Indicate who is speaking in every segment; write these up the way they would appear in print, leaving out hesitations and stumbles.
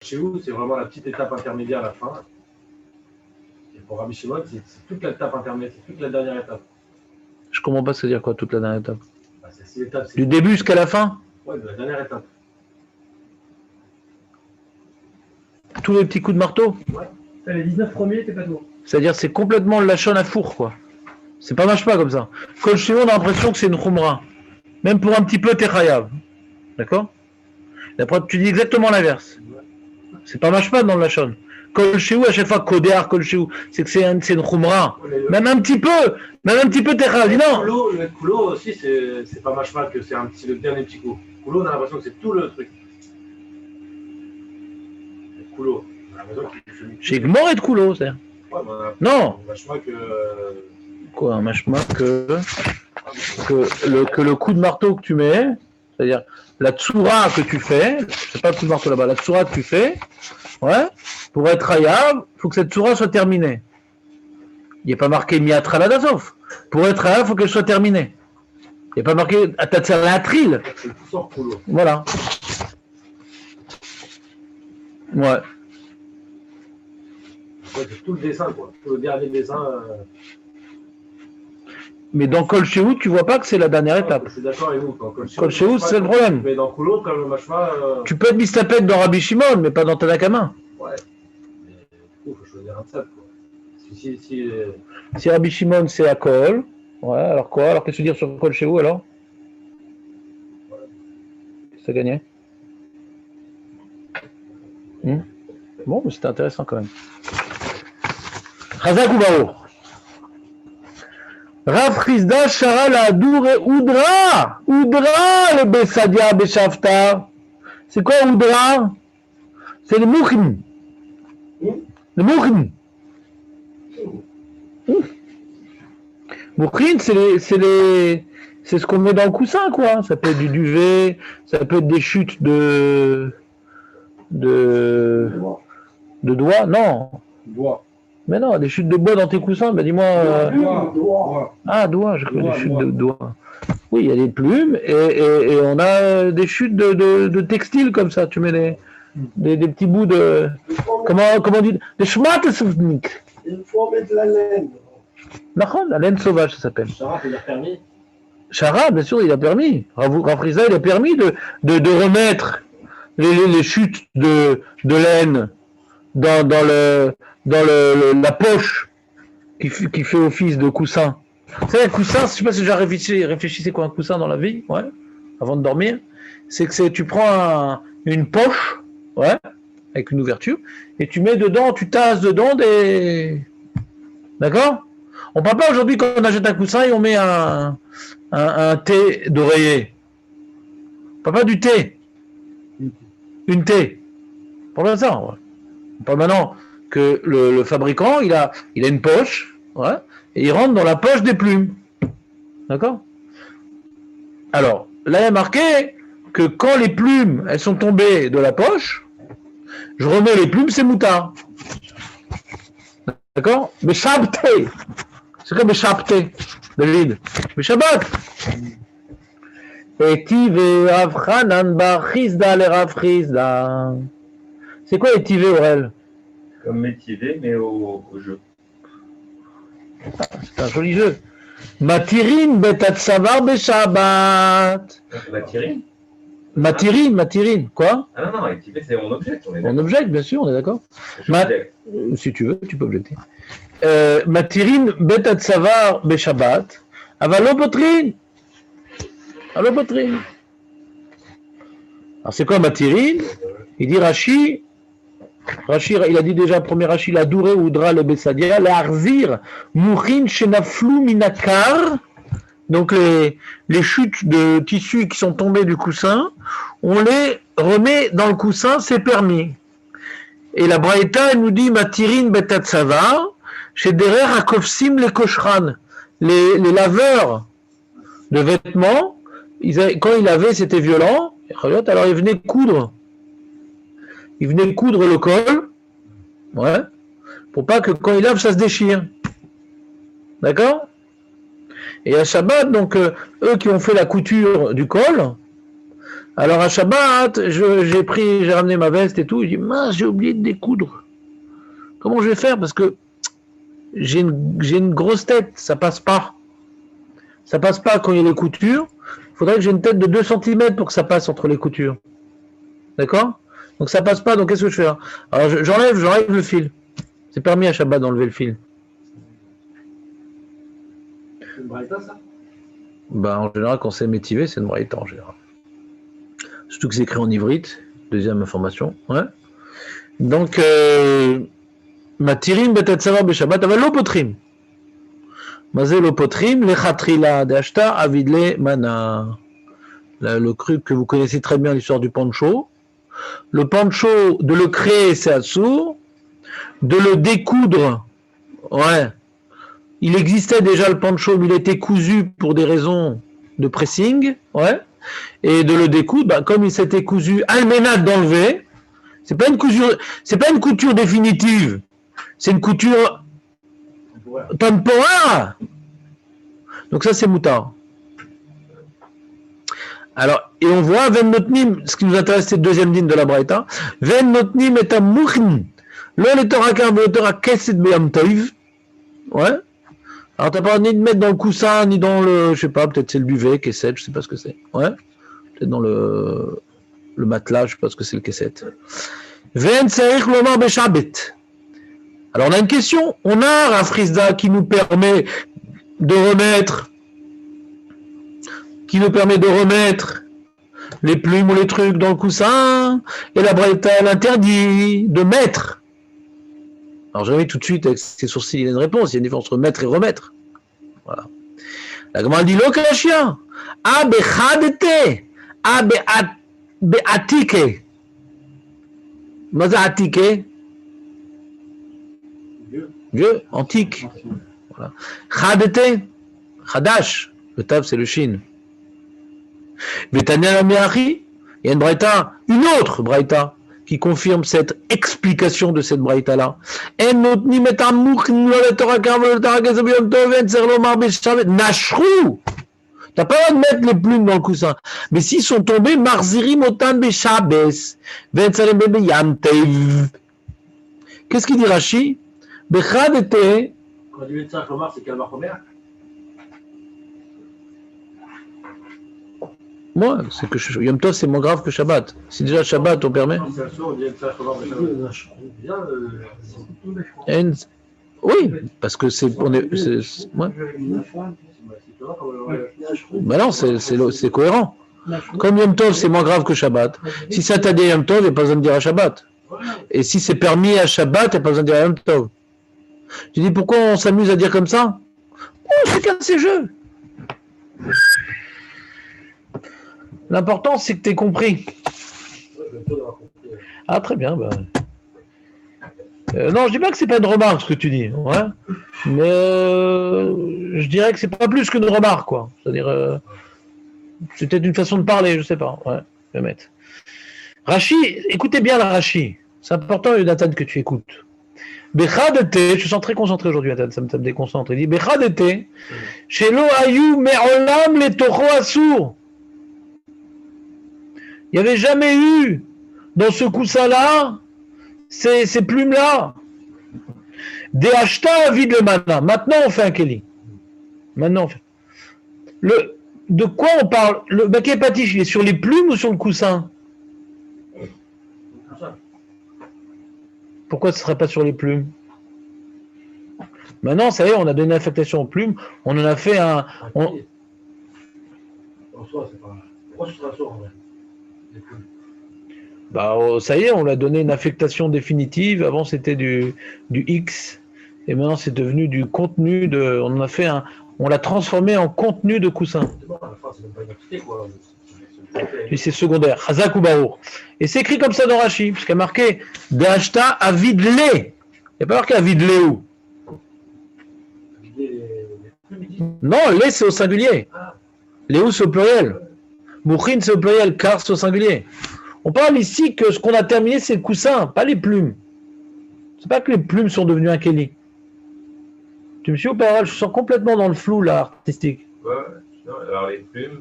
Speaker 1: Chez vous, c'est vraiment la petite étape intermédiaire à la fin. Et pour Rabbi Shimon, c'est toute l'étape intermédiaire, c'est toute la dernière étape.
Speaker 2: Je comprends pas ce que dire quoi, toute la dernière étape.
Speaker 1: Bah, c'est 6 étapes.
Speaker 2: Du début jusqu'à la fin?
Speaker 1: Ouais, de la dernière étape.
Speaker 2: Tous les petits coups de marteau?
Speaker 1: Ouais.
Speaker 3: Les 19 premiers, t'es pas tout.
Speaker 2: C'est-à-dire c'est complètement le lachon à four quoi. C'est pas marche pas comme ça. Kol Sheu, on a l'impression que c'est une khumra. Même pour un petit peu t'es chayav. D'accord? D'après tu dis exactement l'inverse. C'est pas marche pas dans le lachon. Kol Sheu, à chaque fois Kodéar Kol Sheu, c'est que c'est une khumra. Même un petit peu t'es chayav. Dis non.
Speaker 1: Le coulo aussi, c'est pas machmal que c'est le dernier petit coup. Coulo, on a l'impression que c'est tout le truc. Le coulo.
Speaker 2: Chez Gmor et de coulo, c'est.
Speaker 1: Ouais, bah,
Speaker 2: non.
Speaker 1: Machma que.
Speaker 2: Quoi, un machma que le coup de marteau que tu mets, c'est-à-dire la tsura que tu fais, c'est pas le coup de marteau là-bas, la tsura que tu fais, ouais, pour être hayab, il faut que cette tsura soit terminée. Il n'y a pas marqué miatra la dasov. Pour être hayab, il faut qu'elle soit terminée. Il n'y a pas marqué atatsar la tril.
Speaker 1: C'est tout sort coulo.
Speaker 2: Voilà. Ouais.
Speaker 1: Ouais, c'est tout le dessin, quoi. Tout le dernier dessin.
Speaker 2: Mais dans Kol Sheu, tu vois pas que c'est la dernière étape.
Speaker 1: Je suis d'accord avec vous.
Speaker 2: Kol Sheu, c'est le problème.
Speaker 1: Mais dans Coulo, comme le machma.
Speaker 2: Tu peux être mistapet dans Rabbi Shimon, mais pas dans Tanakama.
Speaker 1: Ouais. Mais du coup, il faut choisir un de ça, quoi.
Speaker 2: Si Rabbi Shimon, c'est à Kol. Ouais, alors quoi? Alors qu'est-ce que tu veux dire sur Kol Sheu alors?
Speaker 1: Ouais.
Speaker 2: Qu'est-ce que ça gagnait? Bon, mais c'était intéressant quand même. Chazak ou Bao? Rav Chizda Shara la Dour et Oudra. Oudra le Besadia Beshavta. C'est quoi Oudra? C'est le Mouchim. Le Mouchim. Mouchim, c'est ce qu'on met dans le coussin, quoi. Ça peut être du duvet, ça peut être des chutes de doigts, non.
Speaker 1: Doigt.
Speaker 2: Mais non, des chutes de bois dans tes coussins, ben dis-moi.
Speaker 1: Doigt.
Speaker 2: Ah, doigts, je connais des chutes de doigts. Oui, il y a des plumes et on a des chutes de textiles comme ça. Tu mets des petits bouts de. Comment on dit? Des schmattesvnik.
Speaker 3: Il faut mettre la laine.
Speaker 2: La laine sauvage, ça s'appelle.
Speaker 1: Sarah, il a permis.
Speaker 2: Chara, bien sûr, il a permis. Rav Chizda, il a permis de remettre les chutes de laine dans la poche qui fait office de coussin. Vous savez, un coussin, je ne sais pas si j'ai réfléchi, c'est quoi un coussin dans la vie, ouais, avant de dormir, c'est que tu prends une poche, ouais, avec une ouverture, et tu mets dedans, tu tasses dedans des... D'accord? On ne parle pas aujourd'hui quand on achète un coussin et on met un thé d'oreiller. On ne parle pas du thé. Une thé. On parle pas de ça, ouais. On parle maintenant que le fabricant, il a une poche, ouais, et il rentre dans la poche des plumes. D'accord? Alors, là, il y a marqué que quand les plumes, elles sont tombées de la poche, je remets les plumes, c'est moutard. D'accord? Mais Shabté. C'est comme Shabté, David. Mais Shabbat. Etive Avchanan Bar Chizda le Rav Chizda. C'est quoi étivé, Aurel?
Speaker 4: Comme métier, mais au jeu.
Speaker 2: C'est un joli jeu. Matirin betat savar beshabbat. Matirin, quoi?
Speaker 4: Ah non, étivé, c'est on objecte.
Speaker 2: On objecte, bien sûr, on est d'accord. Si tu veux, tu peux objecter. Matirin betat savar beshabbat. Avalo potrin. Alors c'est quoi Matirin? Il dit Rashi, il a dit déjà, premier Rashi, la Douré Oudra le Besadia, la Arzir, Mouchin Shenaflou Minakar, donc les chutes de tissu qui sont tombées du coussin, on les remet dans le coussin, c'est permis. Et la Braïta, elle nous dit Matirin Betat Savar, chez Derer Akofsim les Koshran, les laveurs de vêtements, quand ils lavaient, c'était violent, alors ils venaient coudre. Il venait coudre le col, ouais, pour pas que quand il lave, ça se déchire. D'accord? Et à Shabbat, donc, eux qui ont fait la couture du col, Alors à Shabbat, j'ai ramené ma veste et tout. Je dis, mince, j'ai oublié de découdre. Comment je vais faire? Parce que j'ai une grosse tête, ça passe pas. Ça passe pas quand il y a les coutures. Il faudrait que j'ai une tête de 2 cm pour que ça passe entre les coutures. D'accord? Donc ça passe pas, donc qu'est-ce que je fais là? Alors j'enlève le fil. C'est permis à Shabbat d'enlever le fil.
Speaker 1: C'est une braïta, ça?
Speaker 2: Ben, en général, quand c'est métivé, c'est une braïta en général. Surtout que c'est écrit en ivrite, deuxième information. Ouais. Donc, Matirim betet savar beshabbat, aval lo potrim. Mazé lo potrim, lechatrila deashta avidle mana. Le truc que vous connaissez très bien, l'histoire du pancho. Le pancho, de le créer, c'est assour. De le découdre, ouais. Il existait déjà le pancho, mais il était cousu pour des raisons de pressing, ouais. Et de le découdre, bah, comme il s'était cousu, alménade d'enlever. C'est pas une couture définitive. C'est une couture temporaire. Donc ça, c'est moutard. Alors, et on voit, Ven Notnim, ce qui nous intéresse, c'est le deuxième din de la Braïta. Ven Notnim est un mouchin. L'on est torakar, kesset beyam toiv. Ouais. Alors, t'as pas ni de mettre dans le coussin, ni dans le, je sais pas, peut-être c'est le duvet, kesset, je sais pas ce que c'est. Ouais. Peut-être dans le matelas, je sais pas ce que c'est le kesset. Ven serich lomar beshabet. Alors, on a une question. On a un frisda qui nous permet de remettre les plumes ou les trucs dans le coussin, et la Braïta, elle interdit de mettre. Alors j'ai envie tout de suite, avec ses sourcils, il y a une réponse, il y a une différence entre mettre et remettre. Voilà. La Gemara dit, lo kashia, abechadete, abeatike. Maza atike? Vieux, antique. Voilà. Chadete, chadash, le tab c'est le shin. Betania la Miachi, il y a une braïta, une autre braïta, qui confirme cette explication de cette braïta-là. Nashrou! T'as pas le droit de mettre les plumes dans le coussin. Mais s'ils sont tombés, marzirim otan beshabes, ventzalem bebe yamtev. Qu'est-ce qu'il dit Rashi? Bechadete.
Speaker 1: Quand on dit médecin Chomar, c'est Kalmar Chomer.
Speaker 2: Moi, c'est que Yom Tov, c'est moins grave que Shabbat. Si déjà Shabbat, on permet.
Speaker 1: C'est un sourd, on dit médecin Chomar.
Speaker 2: Bien, oui, parce que c'est. Ouais. Ben non, c'est cohérent. Comme Yom Tov, c'est moins grave que Shabbat. Si ça t'a dit Yom Tov, il n'y a pas besoin de dire à Shabbat. Et si c'est permis à Shabbat, il n'y a pas besoin de dire à Yom Tov. Tu dis pourquoi on s'amuse à dire comme ça? Oh, chacun ses jeux. L'important, c'est que tu aies compris. Ah, très bien. Ben. Non, je dis pas que c'est pas une remarque ce que tu dis, ouais. Mais je dirais que c'est pas plus qu'une remarque, quoi. C'est-à-dire, c'est peut-être une façon de parler, je sais pas. Ouais, je vais mettre. Rashi, écoutez bien la Rashi. C'est important, Nathan, que tu écoutes. Bechadete, je suis très concentré aujourd'hui, Nathan, ça me déconcentre. Il dit Bechadete, shelo ayu me'olam le toho asur. Il n'y avait jamais eu dans ce coussin-là ces plumes-là. Des acheta vide le mana. Maintenant, on fait un keli. Maintenant, on fait. De quoi on parle? Le baquet patiche, il est sur les plumes ou sur le coussin? Pourquoi ce ne serait pas sur les plumes? Maintenant, ça y est, on a donné une affectation aux plumes. On en a fait un.
Speaker 1: En soi, c'est pas. Pourquoi ce sera sourd en vrai?
Speaker 2: Bah, ça y est, on l'a donné une affectation définitive. Avant, c'était du X. Et maintenant, c'est devenu du contenu de. On en a fait on l'a transformé en contenu de coussin.
Speaker 1: C'est bon, à la fin, c'est même pas une entité, quoi.
Speaker 2: Puis c'est secondaire. Hazak ou Baour. Et c'est écrit comme ça dans Rashi, puisqu'il y a marqué Dehashta avid le. Il n'y a pas marqué avid léou. Non, lé c'est au singulier. Léou c'est au pluriel. Mouchin c'est au pluriel, car c'est au singulier. On parle ici que ce qu'on a terminé, c'est le coussin, pas les plumes. C'est pas que les plumes sont devenues un kéli. Tu me suis ou pas? Je sens complètement dans le flou là, artistique.
Speaker 4: Ouais, alors les plumes.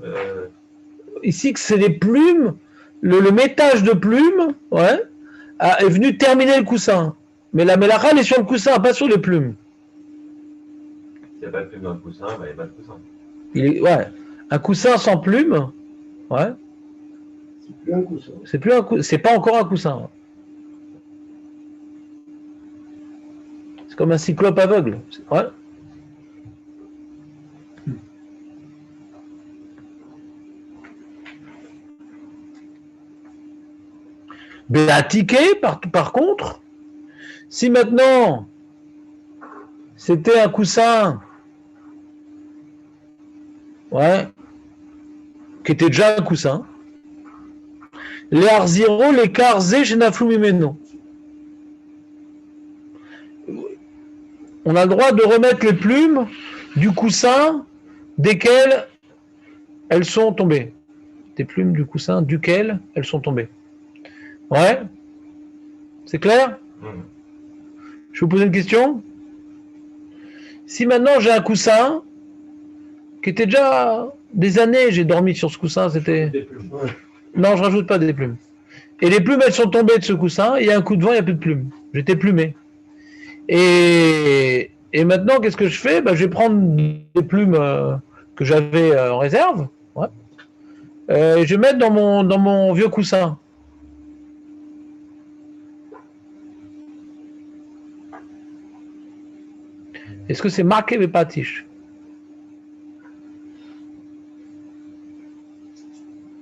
Speaker 2: Ici, que c'est les plumes le métage de plumes, ouais, est venu terminer le coussin. Mais la mélacha, elle est sur le coussin, pas sur les plumes.
Speaker 4: S'il n'y a pas de plume dans le coussin, bah, il n'y a pas de coussin.
Speaker 2: Ouais. Un coussin sans plumes, ouais,
Speaker 3: C'est plus un coussin.
Speaker 2: c'est pas encore un coussin. C'est comme un cyclope aveugle. Ouais. Béatiqué, par contre, si maintenant c'était un coussin, ouais, qui était déjà un coussin, les arziro, les karzé, chez Naflou Mimeno. On a le droit de remettre les plumes du coussin desquelles elles sont tombées. Des plumes du coussin duquel elles sont tombées. Ouais? C'est clair? Je vais vous poser une question. Si maintenant j'ai un coussin qui était déjà des années, j'ai dormi sur ce coussin, c'était...
Speaker 1: Des plumes.
Speaker 3: Ouais.
Speaker 2: Non, je rajoute pas des plumes. Et les plumes, elles sont tombées de ce coussin, il y a un coup de vent, il n'y a plus de plumes. J'étais plumé. Et maintenant, qu'est-ce que je fais? Je vais prendre des plumes que j'avais en réserve, ouais, et je vais mettre dans mon vieux coussin. Est-ce que c'est marqué Vepatish?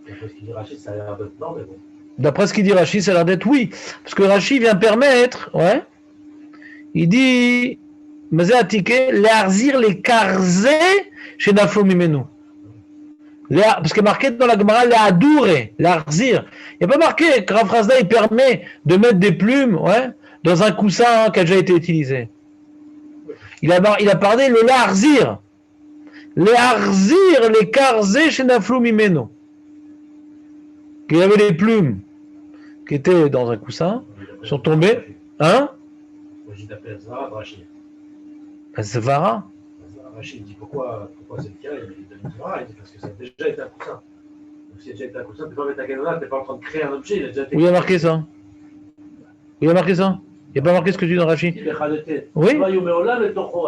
Speaker 1: D'après ce qu'il dit Rachid, ça a l'air d'être non, mais bon.
Speaker 2: D'après ce qu'il dit Rachid, ça a l'air d'être oui. Parce que Rachid vient permettre, ouais, il dit, l'arzir les karzé chez Naflo Mimenu. Parce qu'il est marqué dans la Gemara, l'arzir. Il n'y a pas marqué que Rav Razda, il permet de mettre des plumes, ouais, dans un coussin qui a déjà été utilisé. Il a parlé le l'arzir. L'arzir, les karzé chez Naflo Mimenu. Il y avait des plumes qui étaient dans un coussin, sont tombées. Hein?
Speaker 1: Moi, j'ai appelé Zara Rachid.
Speaker 2: Zvara?
Speaker 1: Rachid dit pourquoi c'est le cas, il donne Zara, il dit parce que ça a déjà été un coussin. Donc s'il a déjà été un coussin, tu n'es pas mettre un canona, tu n'es pas en train de créer un objet, il a déjà été.
Speaker 2: Où il y a marqué ça? Où il y a marqué ça? Il n'y a pas marqué ce que tu dis dans Rachid? Oui.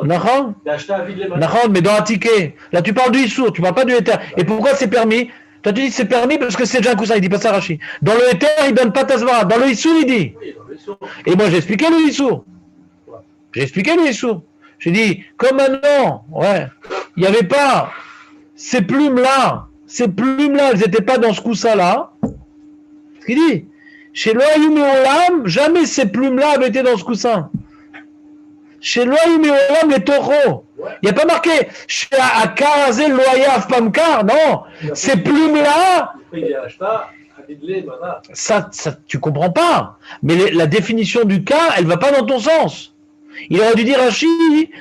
Speaker 2: Nachon? Nachon, mais dans un ticket. Là, tu parles du Issour, tu ne parles pas du Éther. Et pourquoi c'est permis? Toi, tu dis que c'est permis parce que c'est déjà un coussin. Il dit pas ça, Rachid. Dans le Éther, il ne donne pas ta Zvara. Dans le Issour, il dit.
Speaker 1: Oui, dans le Issour.
Speaker 2: Et moi, j'ai expliqué le Issour. J'ai expliqué le Issour. J'ai dit, comme maintenant, ouais, il n'y avait pas ces plumes-là, elles n'étaient pas dans ce coussin-là. Ce qu'il dit, chez l'Oyum et Olam, jamais ces plumes-là avaient été dans ce coussin. Chez l'Oyum et Olam, les taureaux. Il n'y a pas marqué chez Akarazé Loyav Pamkar, non. Ces plumes-là, ça, tu comprends pas. Mais la définition du cas, elle ne va pas dans ton sens. Il aurait dû dire Rachid,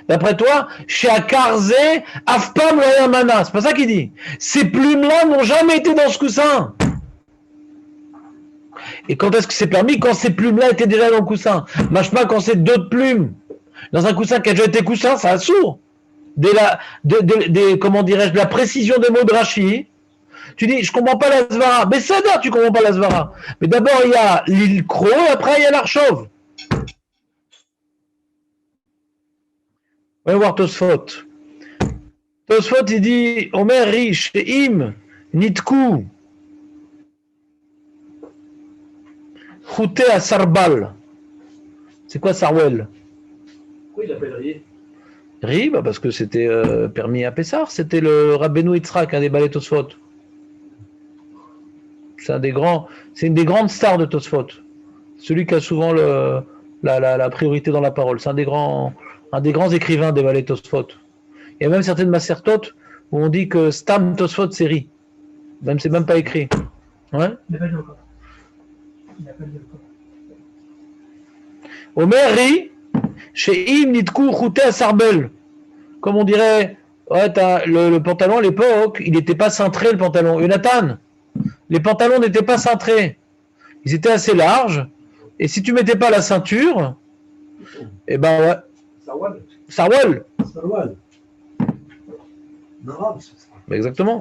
Speaker 2: d'après toi, chez Akarzé, Afpam Loyamana. C'est pas ça qu'il dit. Ces plumes-là n'ont jamais été dans ce coussin. Et quand est-ce que c'est permis? Quand ces plumes-là étaient déjà dans le coussin. Machma, quand c'est d'autres plumes dans un coussin qui a déjà été coussin, ça assourd. Comment dirais-je, de la précision des mots de Rachid. Tu dis, je comprends pas la Zvara. Mais ça tu comprends pas la Zvara. Mais d'abord, il y a l'île Cro, et après, il y a l'Archov. On va voir Tosfot. Tosfot, il dit, Omer riche, im, nitku, chouté à Sarbal. C'est quoi Sarwell?
Speaker 1: Pourquoi il appelle Rié?
Speaker 2: Ri, parce que c'était permis à Pessar. C'était le Rabbeinu Yitzhak, un des balais Tosfot. C'est une des grandes stars de Tosfot. Celui qui a souvent la priorité dans la parole. C'est un des grands écrivains des balais Tosfot. Il y a même certaines masertot où on dit que Stam Tosfot c'est Ri. Même c'est même pas écrit. Ouais.
Speaker 3: Il n'a pas dit encore. Il n'a pas dit encore.
Speaker 2: Omer Ri, chez Im Nitku Chouté à Sarbel. Comme on dirait, ouais, le pantalon à l'époque, il n'était pas cintré le pantalon. Jonathan, les pantalons n'étaient pas cintrés. Ils étaient assez larges. Et si tu mettais pas la ceinture, eh ben ouais. Sarwal.
Speaker 3: Sarwal. En arabe, c'est ça.
Speaker 2: Exactement.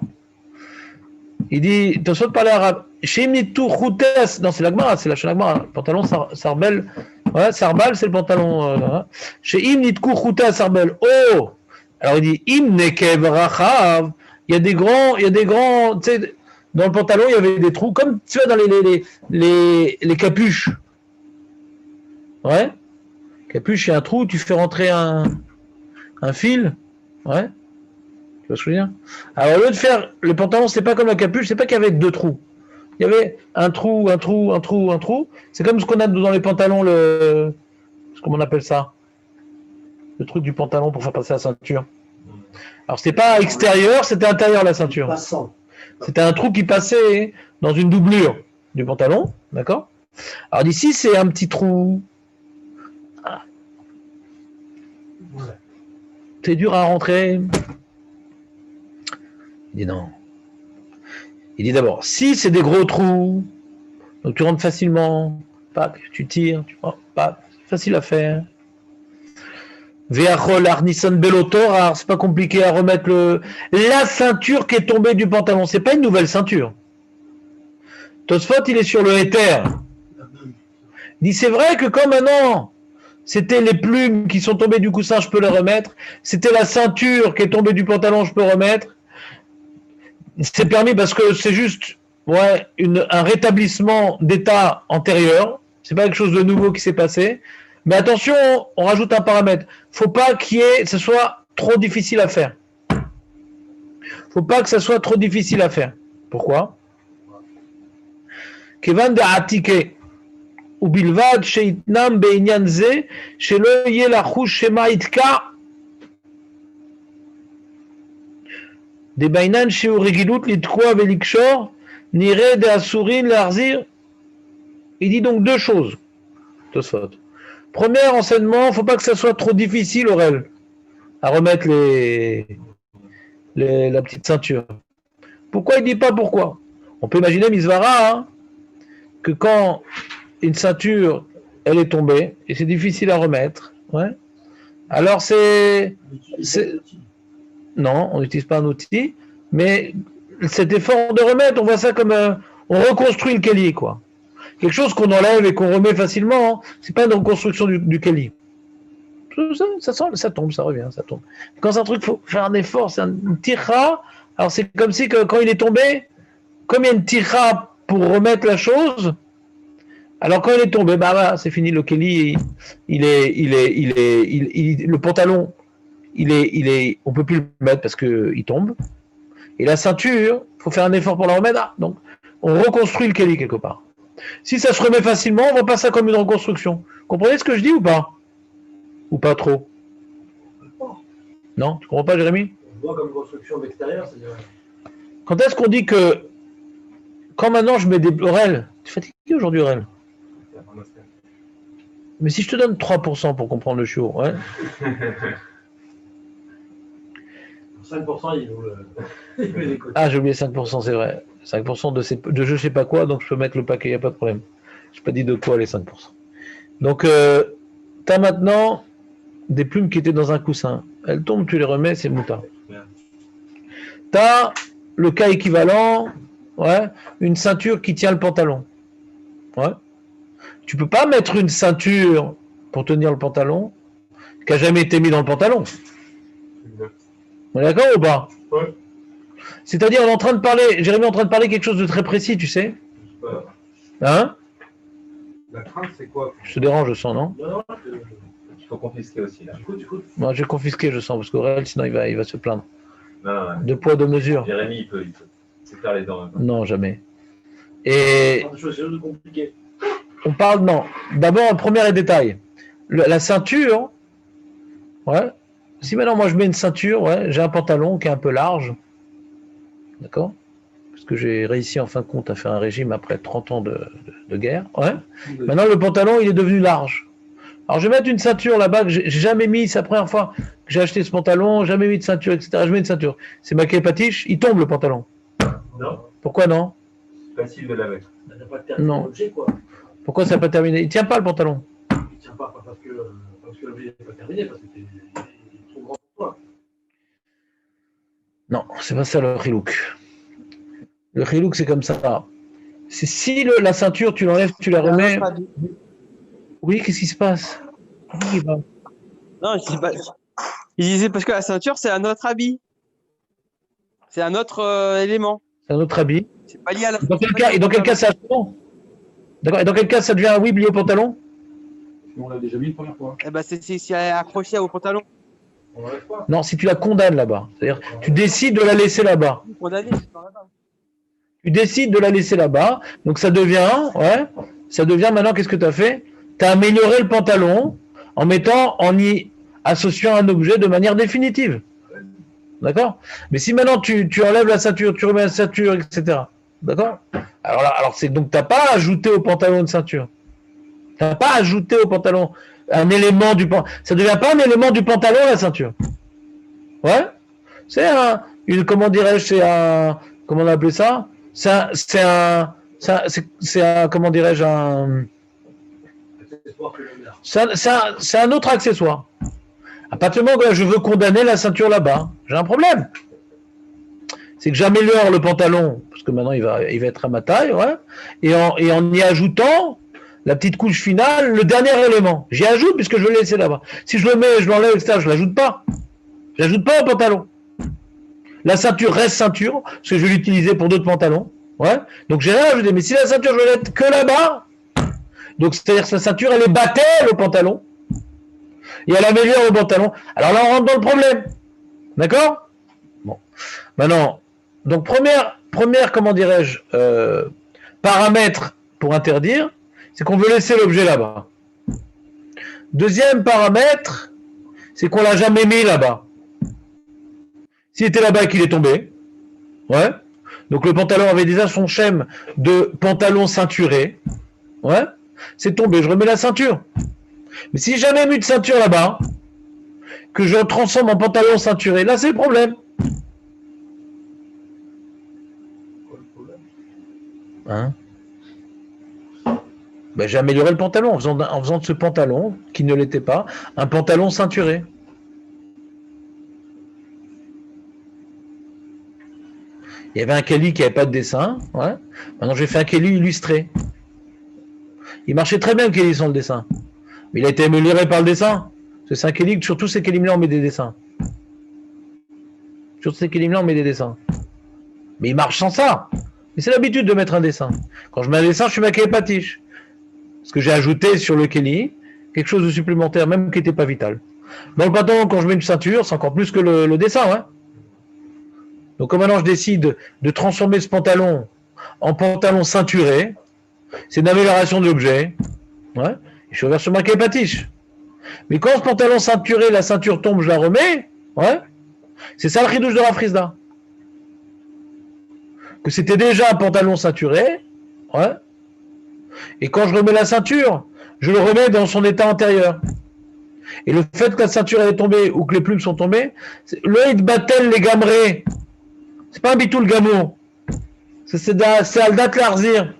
Speaker 2: Il dit, Tosfot parlait arabe. Chez Imnitou Routes, non, c'est l'Agmara, c'est la Shonagmara. Le pantalon Sarbel, ouais, Sarbal, c'est le pantalon. Chez Imnitou Routes Sarbel, oh! Alors il dit Imnekev Rachav, il y a des grands, tu sais, dans le pantalon, il y avait des trous, comme tu vois dans les capuches. Ouais? Capuche, il y a un trou, tu fais rentrer un fil. Ouais? Tu vois ce que je veux dire? Alors, au lieu de faire le pantalon, c'est pas comme la capuche, c'est pas qu'il y avait deux trous. Il y avait un trou. C'est comme ce qu'on a dans les pantalons, comment on appelle ça? Le truc du pantalon pour faire passer la ceinture. Alors, c'était pas extérieur, c'était intérieur la ceinture.
Speaker 3: Passant.
Speaker 2: C'était un trou qui passait dans une doublure du pantalon, d'accord? Alors, d'ici, c'est un petit trou. C'est dur à rentrer. Il dit non. Il dit d'abord, si c'est des gros trous, donc tu rentres facilement, pac, tu tires, pac, c'est facile à faire. Veachol Arnison Belotor, c'est pas compliqué à remettre la ceinture qui est tombée du pantalon. C'est pas une nouvelle ceinture. Tosfot, il est sur le éther. Il dit c'est vrai que comme maintenant, c'était les plumes qui sont tombées du coussin, je peux les remettre. C'était la ceinture qui est tombée du pantalon, je peux remettre. C'est permis parce que c'est juste un rétablissement d'état antérieur. C'est pas quelque chose de nouveau qui s'est passé. Mais attention, on rajoute un paramètre. Faut pas ce soit trop difficile à faire. Faut pas que ça soit trop difficile à faire. Pourquoi? Kevan de Atike. ובלבד שיתנם בעניין זה שלא יהיה לחוש שמה יתקע דבעינן שהוא רגילות לתקוע ולקשור נראה דאסורין להחזיר. Il dit donc deux choses. Premier enseignement, il ne faut pas que ça soit trop difficile, Aurel, à remettre la petite ceinture. Pourquoi il ne dit pas pourquoi? On peut imaginer, Misvara, que quand une ceinture, elle est tombée, et c'est difficile à remettre. Ouais. Alors non, on n'utilise pas un outil, mais cet effort de remettre, on voit ça comme on reconstruit le kéli, quoi. Quelque chose qu'on enlève et qu'on remet facilement, c'est pas une reconstruction du kéli. Ça tombe, ça revient, ça tombe. Quand c'est un truc, il faut faire un effort, c'est un tira. Alors c'est comme si que quand il est tombé, comme il y a une tira pour remettre la chose, alors quand il est tombé, c'est fini. Le kéli, le pantalon, on peut plus le mettre parce que il tombe. Et la ceinture, faut faire un effort pour la remettre. Donc, on reconstruit le kéli quelque part. Si ça se remet facilement, on voit pas ça comme une reconstruction. Vous comprenez ce que je dis ou pas? Ou pas trop? Non, tu comprends pas, Jérémy?
Speaker 1: On voit comme construction d'extérieur, c'est-à-dire.
Speaker 2: Quand est-ce qu'on dit que quand maintenant je mets des Aurel, tu es fatigué aujourd'hui, Aurel? Mais si je te donne 3% pour comprendre le chiot, ouais.
Speaker 1: 5%, il nous écoute.
Speaker 2: Ah, j'ai oublié 5%, c'est vrai. 5% de je sais pas quoi, donc je peux mettre le paquet, il n'y a pas de problème. Je n'ai pas dit de quoi les 5%. Donc, tu as maintenant des plumes qui étaient dans un coussin. Elles tombent, tu les remets, c'est mouta. Tu as le cas équivalent, une ceinture qui tient le pantalon. Ouais. Tu peux pas mettre une ceinture pour tenir le pantalon qui n'a jamais été mis dans le pantalon. On est d'accord ou pas?
Speaker 4: Ouais.
Speaker 2: C'est-à-dire, on est en train de parler, Jérémy est en train de parler quelque chose de très précis, tu sais. Hein?
Speaker 5: La crainte, c'est quoi?
Speaker 2: Je te dérange, je sens, non?
Speaker 1: Non,
Speaker 4: Il faut confisquer aussi, là.
Speaker 1: écoute.
Speaker 2: Moi, j'ai confisqué, je sens, parce qu'Aurel, sinon, il va se plaindre.
Speaker 4: Non.
Speaker 2: De poids, de mesure.
Speaker 4: Jérémy, il peut se faire les dents.
Speaker 2: Non, jamais. Et
Speaker 1: C'est chose de compliqué.
Speaker 2: on parle, non. D'abord, un premier détail. La ceinture, si maintenant, moi, je mets une ceinture, j'ai un pantalon qui est un peu large, d'accord? Parce que j'ai réussi, en fin de compte, à faire un régime après 30 ans de guerre, Maintenant, le pantalon, il est devenu large. Alors, je vais mettre une ceinture là-bas que j'ai jamais mis, c'est la première fois que j'ai acheté ce pantalon, jamais mis de ceinture, etc. Je mets une ceinture. C'est ma patiche, il tombe le pantalon.
Speaker 1: Non,
Speaker 2: Pourquoi non?
Speaker 4: Facile de la mettre.
Speaker 1: ça n'a pas terminé
Speaker 2: Non.
Speaker 1: l'objet, quoi.
Speaker 2: Pourquoi ça n'a pas terminé? Il tient pas le pantalon.
Speaker 1: Il ne tient pas parce que l'objet n'est pas terminé, parce que c'est trop grand pour toi.
Speaker 2: Non, c'est pas ça le chilouk. Le chilouk, c'est comme ça. Si la ceinture, tu l'enlèves, tu la
Speaker 6: C'est un
Speaker 2: remets.
Speaker 6: autre habit.
Speaker 2: Oui, qu'est-ce qui se passe? Oui, bah,
Speaker 6: Non, je dis pas. Il disait parce que la ceinture, c'est un autre habit. C'est un autre élément.
Speaker 2: c'est un autre habit.
Speaker 6: C'est pas lié à la.
Speaker 2: Dans quel
Speaker 6: c'est pas
Speaker 2: cas,
Speaker 6: lié
Speaker 2: et
Speaker 6: au
Speaker 2: dans quel cas
Speaker 6: pantalon.
Speaker 2: ça bon. D'accord. Et dans quel cas ça devient un oui lié au pantalon?
Speaker 1: On l'a déjà mis une première fois.
Speaker 6: Eh ben, c'est accroché au pantalon.
Speaker 1: On l'enlève pas.
Speaker 2: Non, si tu la condamnes là-bas. C'est-à-dire, tu décides de la laisser là-bas.
Speaker 6: Condamné, c'est pas grave.
Speaker 2: Tu décides de la laisser là-bas. Donc ça devient, ouais, ça devient maintenant, qu'est-ce que tu as fait? Tu as amélioré le pantalon en y associant un objet de manière définitive. D'accord? Mais si maintenant tu enlèves la ceinture, tu remets la ceinture, etc. D'accord? Alors c'est donc tu n'as pas ajouté au pantalon une ceinture. Tu n'as pas ajouté au pantalon un élément du pantalon. Ça ne devient pas un élément du pantalon, la ceinture. Ouais? C'est comment dirais-je, comment on appelle ça? C'est un, comment dirais-je, c'est un autre accessoire. À partir du moment où je veux condamner la ceinture là-bas, j'ai un problème. C'est que j'améliore le pantalon, parce que maintenant il va être à ma taille, ouais, et en y ajoutant la petite couche finale, le dernier élément. J'y ajoute puisque je vais le laisser là-bas. Si je le mets, je l'enlève, etc., je ne l'ajoute pas. Je l'ajoute pas au pantalon. La ceinture reste ceinture, parce que je vais l'utiliser pour d'autres pantalons. Ouais. Donc j'ai rien ajouté. Mais si la ceinture, je vais mettre que là-bas, donc c'est-à-dire que la ceinture, elle est battelle au pantalon, et elle améliore le pantalon. Alors là, on rentre dans le problème. D'accord? Bon. Maintenant, donc première comment dirais-je, paramètre pour interdire, c'est qu'on veut laisser l'objet là-bas. Deuxième paramètre, c'est qu'on l'a jamais mis là-bas. S'il était là-bas et qu'il est tombé, ouais. Donc le pantalon avait déjà son schème de pantalon ceinturé, ouais. C'est tombé, je remets la ceinture. Mais si j'ai jamais mis de ceinture là-bas, que je transforme en pantalon ceinturé, là c'est le problème. Hein? Ben, j'ai amélioré le pantalon en faisant de ce pantalon, qui ne l'était pas, un pantalon ceinturé. Il y avait un keli qui n'avait pas de dessin. Ouais. Maintenant, j'ai fait un keli illustré. Il marchait très bien le keli sans le dessin. Mais il a été amélioré par le dessin. C'est un keli, sur tous ces kelim-là, on met des dessins. Sur ces kelim-là, on met des dessins. Mais il marche sans ça. Mais c'est l'habitude de mettre un dessin. Quand je mets un dessin, je suis maquillé patiche. Parce que j'ai ajouté sur le keli quelque chose de supplémentaire, même qui n'était pas vital. Dans le pantalon, quand je mets une ceinture, c'est encore plus que le dessin. Ouais. Donc comme maintenant je décide de transformer ce pantalon en pantalon ceinturé, c'est une amélioration de l'objet. Ouais. Je suis ouvert sur ma patiche. Mais quand ce pantalon ceinturé, la ceinture tombe, je la remets. Ouais. C'est ça le chidouche de Rav Frisda. Que c'était déjà un pantalon ceinturé. Ouais. Et quand je remets la ceinture, je le remets dans son état antérieur. Et le fait que la ceinture est tombée ou que les plumes sont tombées, le hitbatel les gamrés. C'est pas un bitoul gamour. C'est Aldat Larzir.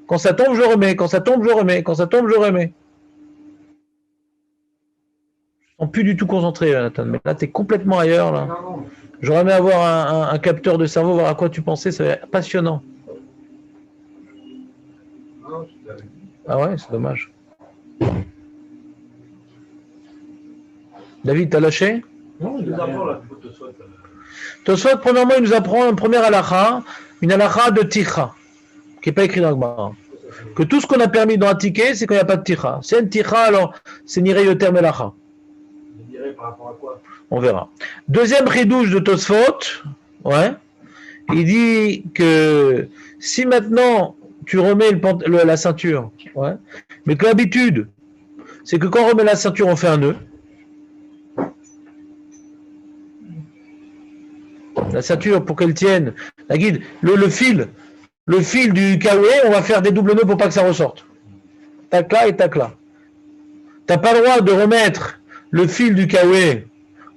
Speaker 2: Quand ça tombe, je remets. Quand ça tombe, je remets. Quand ça tombe, je remets. Je ne suis plus du tout concentré, Nathan. Mais là, tu es complètement ailleurs. Là. J'aurais aimé avoir un capteur de cerveau, voir à quoi tu pensais. C'est passionnant. Ah ouais, c'est dommage. David, t'as lâché?
Speaker 1: Non, il nous apprend là.
Speaker 2: Tosfot, premièrement, il nous apprend un premier halakha, une halakha de ticha, qui n'est pas écrit dans le Gemara. Que tout ce qu'on a permis dans un ticket, c'est qu'il n'y a pas de ticha. C'est une ticha, alors c'est niré le terme halakha.
Speaker 1: Par rapport à quoi?
Speaker 2: On verra. Deuxième ridouche de Tosfot, ouais, il dit que si maintenant tu remets la ceinture, ouais, mais que l'habitude, c'est que quand on remet la ceinture, on fait un nœud. La ceinture, pour qu'elle tienne, la guide, le fil du kaoué, on va faire des doubles nœuds pour pas que ça ressorte. Tac là et tac là. T'as pas le droit de remettre le fil du kaoué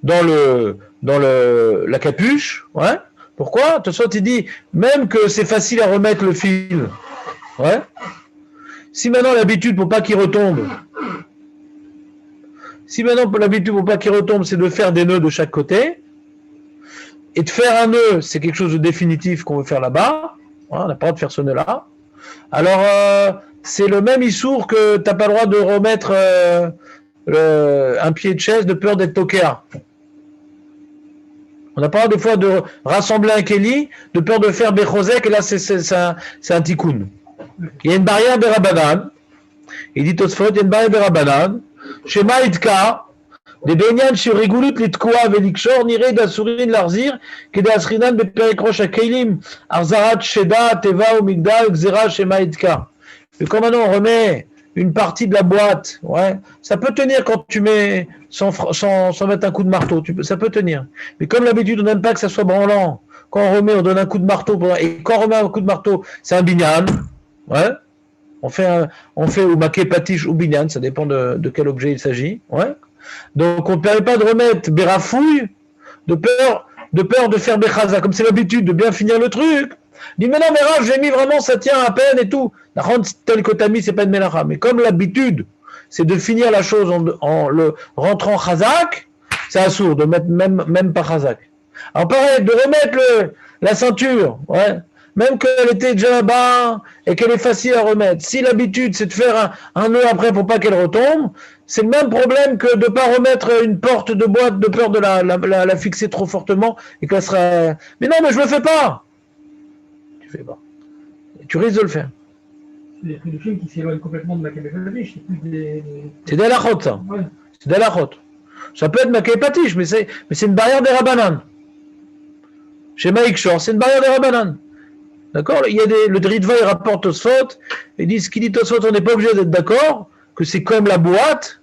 Speaker 2: dans la capuche, ouais. Pourquoi? De toute façon, tu dis, même que c'est facile à remettre le fil, ouais. Si maintenant l'habitude pour pas qu'il retombe, c'est de faire des nœuds de chaque côté, et de faire un nœud, c'est quelque chose de définitif qu'on veut faire là-bas. On n'a pas le droit de faire ce nœud-là. Alors, c'est le même issour que tu n'as pas le droit de remettre un pied de chaise de peur d'être tokéa. On n'a pas le droit des fois de rassembler un kéli de peur de faire bechosek, et là c'est un tikkun. Il y a une barrière berabanan. Il dit Tosfot, il y a une barrière berabanan. Shema itka, des benyan shirigulut litkoa velikshor nire d'asurin larzir, kede asrinan beperek rosh hakelim, arzarat sheda, teva ou migdal, gzera shema itka. Et comme maintenant on remet une partie de la boîte, ouais, ça peut tenir quand tu mets sans mettre un coup de marteau, ça peut tenir. Mais comme d'habitude, on n'aime pas que ça soit branlant. Quand on remet, on donne un coup de marteau, et quand on remet un coup de marteau, c'est un binyan, ouais. On fait ou maquet patiche ou binyan, ça dépend de quel objet il s'agit, ouais. Donc on ne permet pas de remettre berafouille de peur de faire bechaza, comme c'est l'habitude de bien finir le truc. Dis mais non mais Rav, j'ai mis vraiment, ça tient à peine et tout. Tel que t'as mis, c'est pas une melacha. Mais comme l'habitude, c'est de finir la chose en le rentrant chazak, c'est assourd de mettre même pas chazak. Alors pareil, de remettre la ceinture, ouais, même qu'elle était déjà là-bas et qu'elle est facile à remettre. Si l'habitude c'est de faire un nœud après pour pas qu'elle retombe, c'est le même problème que de pas remettre une porte de boîte de peur de la fixer trop fortement et qu'elle sera. Mais non, mais je le fais pas. Tu fais pas. Tu risques de le faire.
Speaker 3: C'est des trucs de films qui s'éloignent complètement de Maccabée Patiche. C'est plus des.
Speaker 2: C'est des halachot, ça.
Speaker 3: Ouais.
Speaker 2: C'est des halachot. Ça peut être Maccabée Patiche, mais c'est une barrière des Rabbanan. Chez Maïkshor, c'est une barrière des Rabbanan. D'accord? Il y a le Dritva, il rapporte Tosfot, il dit ce qu'il dit Tosfot, on n'est pas obligé d'être d'accord, que c'est comme la boîte,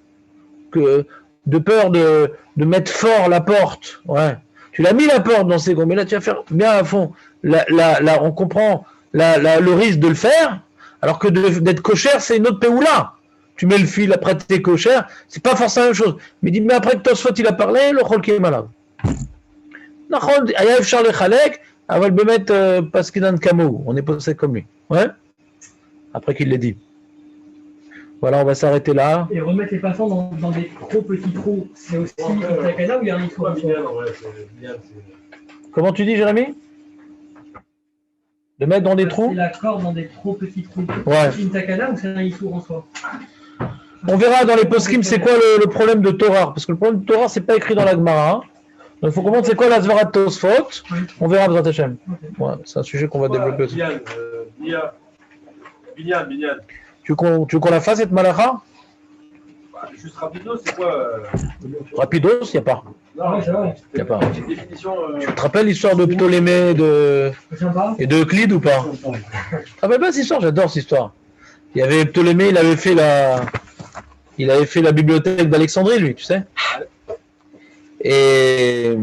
Speaker 2: que de peur de mettre fort la porte. Ouais. Tu l'as mis la porte dans ces gros, mais là tu vas faire bien à fond. On comprend le risque de le faire, alors que d'être cochère, c'est une autre péoula. Tu mets le fil après t'es cochère, c'est pas forcément la même chose. Mais dis, mais après que Tosfot il a parlé, le chol qui est malade. Nachon, Ayav Charles Khalek, Aval Bemet Paskinan Kamou, on est posé comme lui. Ouais? Après qu'il l'ait dit. Voilà, on va s'arrêter là.
Speaker 3: Et remettre les passants dans des trop petits trous, c'est aussi une takana ou il y a un histoire?
Speaker 2: Comment tu dis, Jérémy? De mettre dans des trous?
Speaker 3: C'est la corde dans des trop petits trous.
Speaker 2: Ouais.
Speaker 3: C'est une takana ou c'est un issour en soi?
Speaker 2: On verra dans les poskim c'est quoi le problème de Torah. Parce que le problème de Torah, c'est pas écrit dans la Gemara. Hein. Donc il faut comprendre c'est quoi la Zvarat Tosfot. On verra dans Hachem. Ouais, c'est un sujet qu'on va développer aussi.
Speaker 1: Binyan.
Speaker 2: Tu veux qu'on la fasse cette malacha?
Speaker 1: Juste rapido, c'est quoi
Speaker 2: Rapidos, il n'y a pas.
Speaker 3: Ah, c'est vrai.
Speaker 2: Y a pas.
Speaker 1: Une définition.
Speaker 2: Tu te rappelles l'histoire de Ptolémée et de Euclide ou pas? Tu te rappelles pas cette histoire? J'adore cette histoire. Il y avait Ptolémée, il avait fait la bibliothèque d'Alexandrie, lui, tu sais. Et